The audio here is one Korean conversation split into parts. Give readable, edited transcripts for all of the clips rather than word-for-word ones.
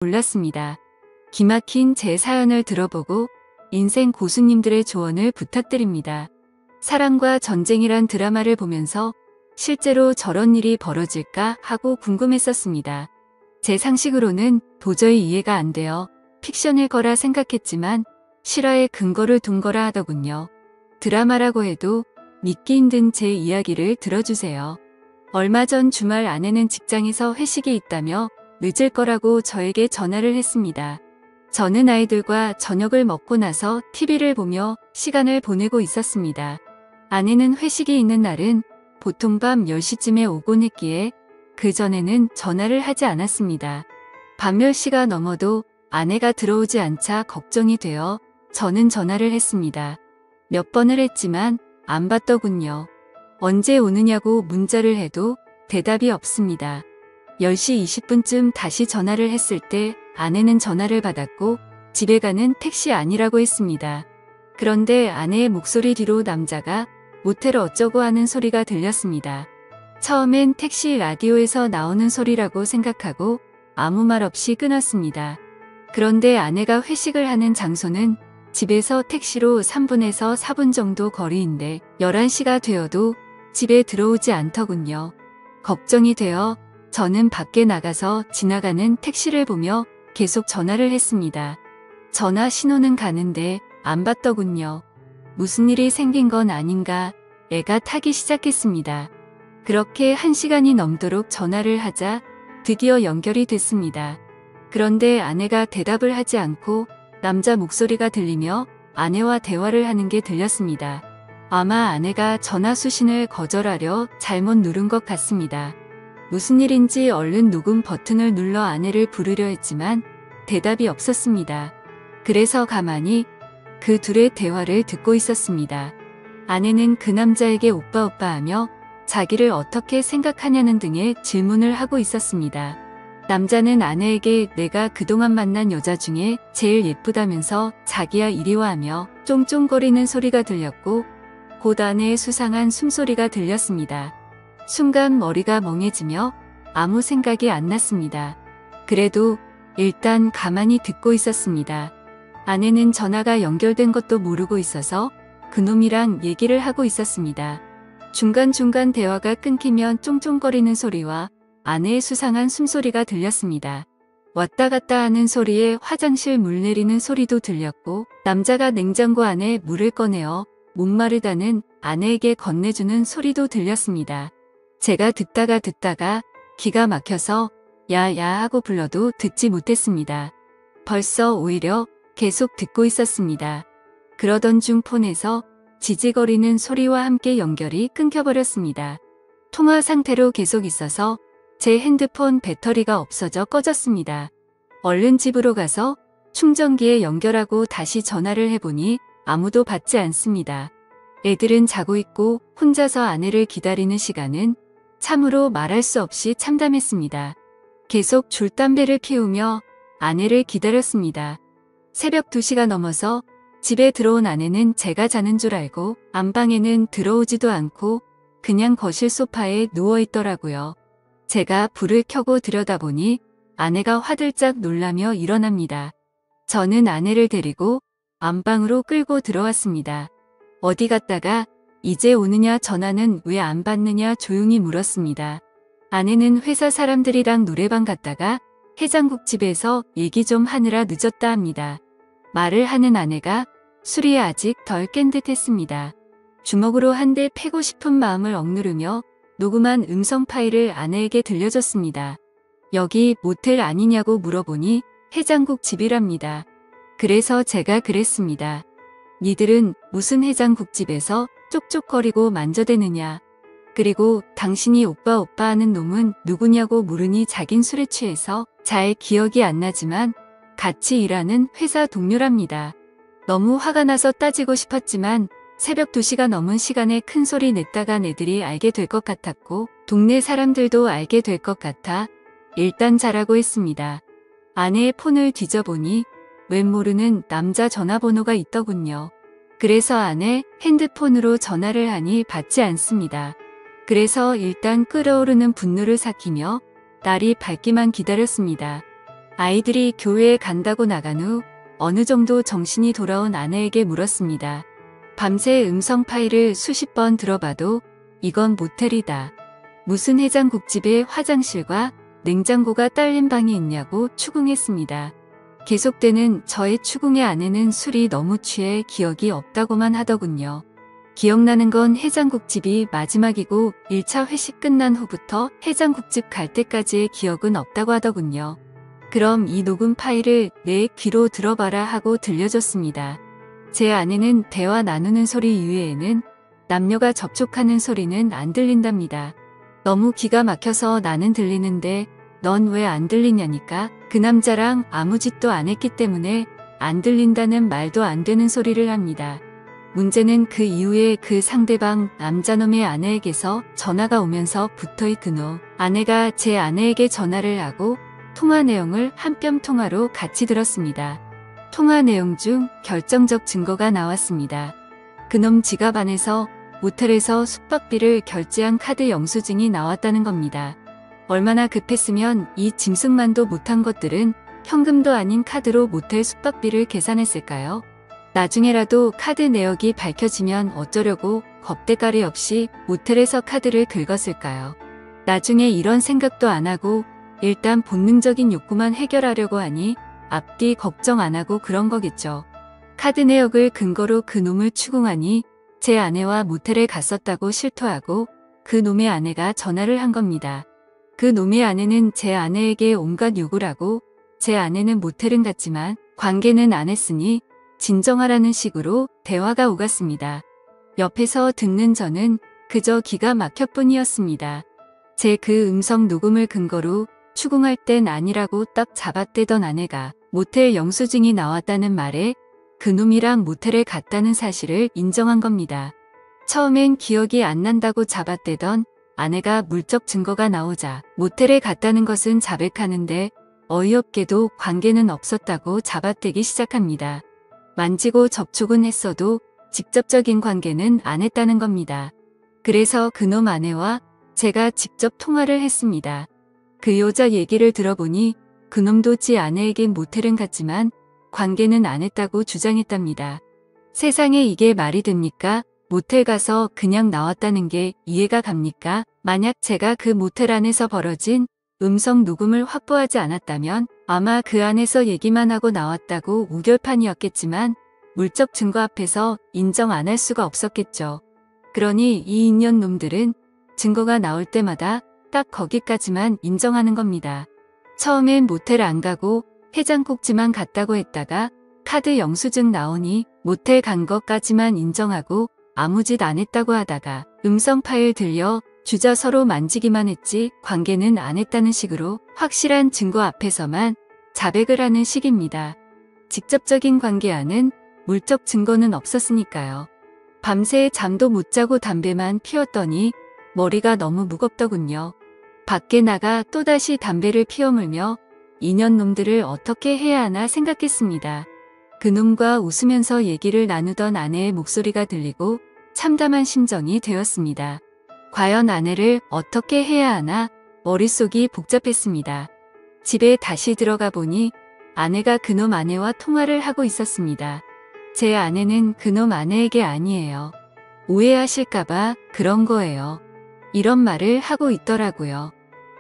몰랐습니다. 기막힌 제 사연을 들어보고 인생 고수님들의 조언을 부탁드립니다. 사랑과 전쟁이란 드라마를 보면서 실제로 저런 일이 벌어질까 하고 궁금했었습니다. 제 상식으로는 도저히 이해가 안 되어 픽션일 거라 생각했지만 실화에 근거를 둔 거라 하더군요. 드라마라고 해도 믿기 힘든 제 이야기를 들어주세요. 얼마 전 주말 아내는 직장에서 회식이 있다며 늦을 거라고 저에게 전화를 했습니다. 저는 아이들과 저녁을 먹고 나서 TV를 보며 시간을 보내고 있었습니다. 아내는 회식이 있는 날은 보통 밤 10시쯤에 오곤 했기에 그전에는 전화를 하지 않았습니다. 밤 10시가 넘어도 아내가 들어오지 않자 걱정이 되어 저는 전화를 했습니다. 몇 번을 했지만 안 받더군요. 언제 오느냐고 문자를 해도 대답이 없습니다. 10시 20분쯤 다시 전화를 했을 때 아내는 전화를 받았고 집에 가는 택시 아니라고 했습니다. 그런데 아내의 목소리 뒤로 남자가 모텔 어쩌고 하는 소리가 들렸습니다. 처음엔 택시 라디오에서 나오는 소리라고 생각하고 아무 말 없이 끊었습니다. 그런데 아내가 회식을 하는 장소는 집에서 택시로 3분에서 4분 정도 거리인데 11시가 되어도 집에 들어오지 않더군요. 걱정이 되어 저는 밖에 나가서 지나가는 택시를 보며 계속 전화를 했습니다. 전화 신호는 가는데 안 받더군요. 무슨 일이 생긴 건 아닌가 애가 타기 시작했습니다. 그렇게 1시간이 넘도록 전화를 하자 드디어 연결이 됐습니다. 그런데 아내가 대답을 하지 않고 남자 목소리가 들리며 아내와 대화를 하는 게 들렸습니다. 아마 아내가 전화 수신을 거절하려 잘못 누른 것 같습니다. 무슨 일인지 얼른 녹음 버튼을 눌러 아내를 부르려 했지만 대답이 없었습니다. 그래서 가만히 그 둘의 대화를 듣고 있었습니다. 아내는 그 남자에게 오빠 하며 자기를 어떻게 생각하냐는 등의 질문을 하고 있었습니다. 남자는 아내에게 내가 그동안 만난 여자 중에 제일 예쁘다면서 자기야 이리 와 하며 쫑쫑거리는 소리가 들렸고 곧 아내의 수상한 숨소리가 들렸습니다. 순간 머리가 멍해지며 아무 생각이 안 났습니다. 그래도 일단 가만히 듣고 있었습니다. 아내는 전화가 연결된 것도 모르고 있어서 그놈이랑 얘기를 하고 있었습니다. 중간중간 대화가 끊기면 쫑쫑거리는 소리와 아내의 수상한 숨소리가 들렸습니다. 왔다 갔다 하는 소리에 화장실 물 내리는 소리도 들렸고 남자가 냉장고 안에 물을 꺼내어 목마르다는 아내에게 건네주는 소리도 들렸습니다. 제가 듣다가 기가 막혀서 야야 하고 불러도 듣지 못했습니다. 벌써 오히려 계속 듣고 있었습니다. 그러던 중 폰에서 지지거리는 소리와 함께 연결이 끊겨버렸습니다. 통화 상태로 계속 있어서 제 핸드폰 배터리가 없어져 꺼졌습니다. 얼른 집으로 가서 충전기에 연결하고 다시 전화를 해보니 아무도 받지 않습니다. 애들은 자고 있고 혼자서 아내를 기다리는 시간은 참으로 말할 수 없이 참담했습니다. 계속 줄담배를 피우며 아내를 기다렸습니다. 새벽 2시가 넘어서 집에 들어온 아내는 제가 자는 줄 알고 안방에는 들어오지도 않고 그냥 거실 소파에 누워있더라고요. 제가 불을 켜고 들여다보니 아내가 화들짝 놀라며 일어납니다. 저는 아내를 데리고 안방으로 끌고 들어왔습니다. 어디 갔다가 이제 오느냐 전화는 왜 안 받느냐 조용히 물었습니다. 아내는 회사 사람들이랑 노래방 갔다가 해장국집에서 얘기 좀 하느라 늦었다 합니다. 말을 하는 아내가 술이 아직 덜 깬 듯 했습니다. 주먹으로 한 대 패고 싶은 마음을 억누르며 녹음한 음성 파일을 아내에게 들려줬습니다. 여기 모텔 아니냐고 물어보니 해장국집이랍니다. 그래서 제가 그랬습니다. 니들은 무슨 해장국집에서 쪽쪽거리고 만져대느냐. 그리고 당신이 오빠 하는 놈은 누구냐고 물으니 자긴 술에 취해서 잘 기억이 안 나지만 같이 일하는 회사 동료랍니다. 너무 화가 나서 따지고 싶었지만 새벽 2시가 넘은 시간에 큰 소리 냈다간 애들이 알게 될 것 같았고 동네 사람들도 알게 될 것 같아 일단 자라고 했습니다. 아내의 폰을 뒤져보니 웬 모르는 남자 전화번호가 있더군요. 그래서 아내 핸드폰으로 전화를 하니 받지 않습니다. 그래서 일단 끓어오르는 분노를 삭히며 날이 밝기만 기다렸습니다. 아이들이 교회에 간다고 나간 후 어느 정도 정신이 돌아온 아내에게 물었습니다. 밤새 음성 파일을 수십 번 들어봐도 이건 모텔이다. 무슨 해장국집에 화장실과 냉장고가 딸린 방이 있냐고 추궁했습니다. 계속되는 저의 추궁에 아내는 술이 너무 취해 기억이 없다고만 하더군요. 기억나는 건 해장국집이 마지막이고 1차 회식 끝난 후부터 해장국집 갈 때까지의 기억은 없다고 하더군요. 그럼 이 녹음 파일을 내 귀로 들어봐라 하고 들려줬습니다. 제 아내는 대화 나누는 소리 이외에는 남녀가 접촉하는 소리는 안 들린답니다. 너무 기가 막혀서 나는 들리는데 넌 왜 안 들리냐니까 그 남자랑 아무 짓도 안 했기 때문에 안 들린다는 말도 안 되는 소리를 합니다. 문제는 그 이후에 그 상대방 남자놈의 아내에게서 전화가 오면서 붙어있던 후 아내가 제 아내에게 전화를 하고 통화 내용을 한뼘 통화로 같이 들었습니다. 통화 내용 중 결정적 증거가 나왔습니다. 그놈 지갑 안에서 모텔에서 숙박비를 결제한 카드 영수증이 나왔다는 겁니다. 얼마나 급했으면 이 짐승만도 못한 것들은 현금도 아닌 카드로 모텔 숙박비를 계산했을까요? 나중에라도 카드 내역이 밝혀지면 어쩌려고 겁대가리 없이 모텔에서 카드를 긁었을까요? 나중에 이런 생각도 안 하고 일단 본능적인 욕구만 해결하려고 하니 앞뒤 걱정 안 하고 그런 거겠죠. 카드 내역을 근거로 그 놈을 추궁하니 제 아내와 모텔에 갔었다고 실토하고 그 놈의 아내가 전화를 한 겁니다. 그 놈의 아내는 제 아내에게 온갖 욕을 하고 제 아내는 모텔은 갔지만 관계는 안 했으니 진정하라는 식으로 대화가 오갔습니다. 옆에서 듣는 저는 그저 기가 막혔뿐이었습니다. 제 그 음성 녹음을 근거로 추궁할 땐 아니라고 딱 잡아떼던 아내가 모텔 영수증이 나왔다는 말에 그놈이랑 모텔에 갔다는 사실을 인정한 겁니다. 처음엔 기억이 안 난다고 잡아떼던 아내가 물적 증거가 나오자 모텔에 갔다는 것은 자백하는데 어이없게도 관계는 없었다고 잡아떼기 시작합니다. 만지고 접촉은 했어도 직접적인 관계는 안 했다는 겁니다. 그래서 그놈 아내와 제가 직접 통화를 했습니다. 그 여자 얘기를 들어보니 그놈도 지 아내에겐 모텔은 갔지만 관계는 안 했다고 주장했답니다. 세상에 이게 말이 됩니까? 모텔 가서 그냥 나왔다는 게 이해가 갑니까? 만약 제가 그 모텔 안에서 벌어진 음성 녹음을 확보하지 않았다면 아마 그 안에서 얘기만 하고 나왔다고 우결판이었겠지만 물적 증거 앞에서 인정 안 할 수가 없었겠죠. 그러니 이 인연 놈들은 증거가 나올 때마다 딱 거기까지만 인정하는 겁니다. 처음엔 모텔 안 가고 해장국집만 갔다고 했다가 카드 영수증 나오니 모텔 간 것까지만 인정하고 아무 짓 안 했다고 하다가 음성 파일 들려 주자 서로 만지기만 했지 관계는 안 했다는 식으로 확실한 증거 앞에서만 자백을 하는 식입니다. 직접적인 관계와는 물적 증거는 없었으니까요. 밤새 잠도 못 자고 담배만 피웠더니 머리가 너무 무겁더군요. 밖에 나가 또다시 담배를 피워 물며 인연놈들을 어떻게 해야 하나 생각했습니다. 그놈과 웃으면서 얘기를 나누던 아내의 목소리가 들리고 참담한 심정이 되었습니다. 과연 아내를 어떻게 해야 하나 머릿속이 복잡했습니다. 집에 다시 들어가 보니 아내가 그놈 아내와 통화를 하고 있었습니다. 제 아내는 그놈 아내에게 아니에요. 오해하실까봐 그런 거예요. 이런 말을 하고 있더라고요.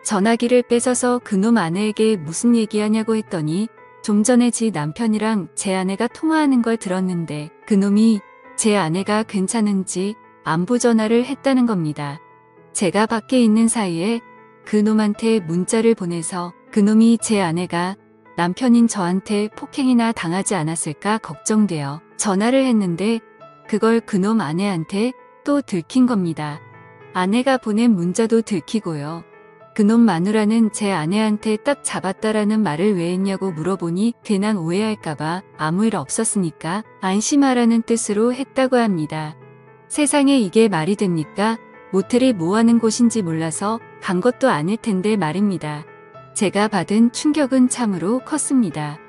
전화기를 뺏어서 그놈 아내에게 무슨 얘기하냐고 했더니 좀 전에 지 남편이랑 제 아내가 통화하는 걸 들었는데 그놈이 제 아내가 괜찮은지 안부 전화를 했다는 겁니다. 제가 밖에 있는 사이에 그놈한테 문자를 보내서 그놈이 제 아내가 남편인 저한테 폭행이나 당하지 않았을까 걱정되어 전화를 했는데 그걸 그놈 아내한테 또 들킨 겁니다. 아내가 보낸 문자도 들키고요. 그놈 마누라는 제 아내한테 딱 잡았다라는 말을 왜 했냐고 물어보니 괜한 오해할까봐 아무 일 없었으니까 안심하라는 뜻으로 했다고 합니다. 세상에 이게 말이 됩니까? 모텔이 뭐하는 곳인지 몰라서 간 것도 아닐 텐데 말입니다. 제가 받은 충격은 참으로 컸습니다.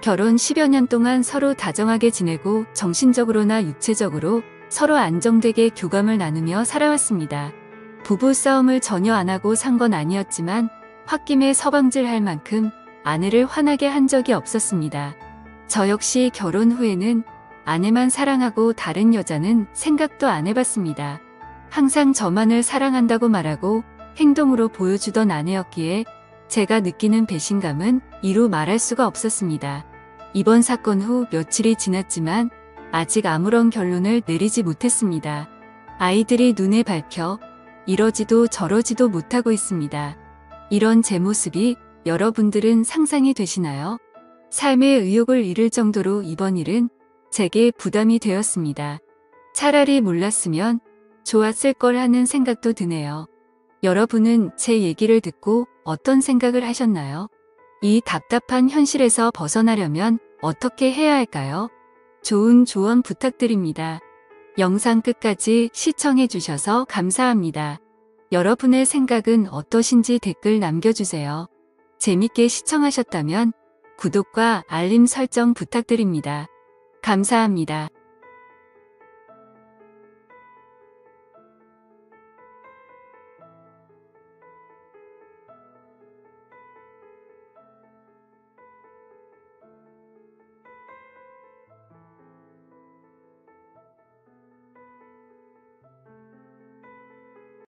결혼 10여 년 동안 서로 다정하게 지내고 정신적으로나 육체적으로 서로 안정되게 교감을 나누며 살아왔습니다. 부부 싸움을 전혀 안 하고 산 건 아니었지만 홧김에 서방질 할 만큼 아내를 화나게 한 적이 없었습니다. 저 역시 결혼 후에는 아내만 사랑하고 다른 여자는 생각도 안 해봤습니다. 항상 저만을 사랑한다고 말하고 행동으로 보여주던 아내였기에 제가 느끼는 배신감은 이루 말할 수가 없었습니다. 이번 사건 후 며칠이 지났지만 아직 아무런 결론을 내리지 못했습니다. 아이들이 눈에 밟혀 이러지도 저러지도 못하고 있습니다. 이런 제 모습이 여러분들은 상상이 되시나요? 삶의 의욕을 잃을 정도로 이번 일은 제게 부담이 되었습니다. 차라리 몰랐으면 좋았을 걸 하는 생각도 드네요. 여러분은 제 얘기를 듣고 어떤 생각을 하셨나요? 이 답답한 현실에서 벗어나려면 어떻게 해야 할까요? 좋은 조언 부탁드립니다. 영상 끝까지 시청해 주셔서 감사합니다. 여러분의 생각은 어떠신지 댓글 남겨주세요. 재밌게 시청하셨다면 구독과 알림 설정 부탁드립니다. 감사합니다.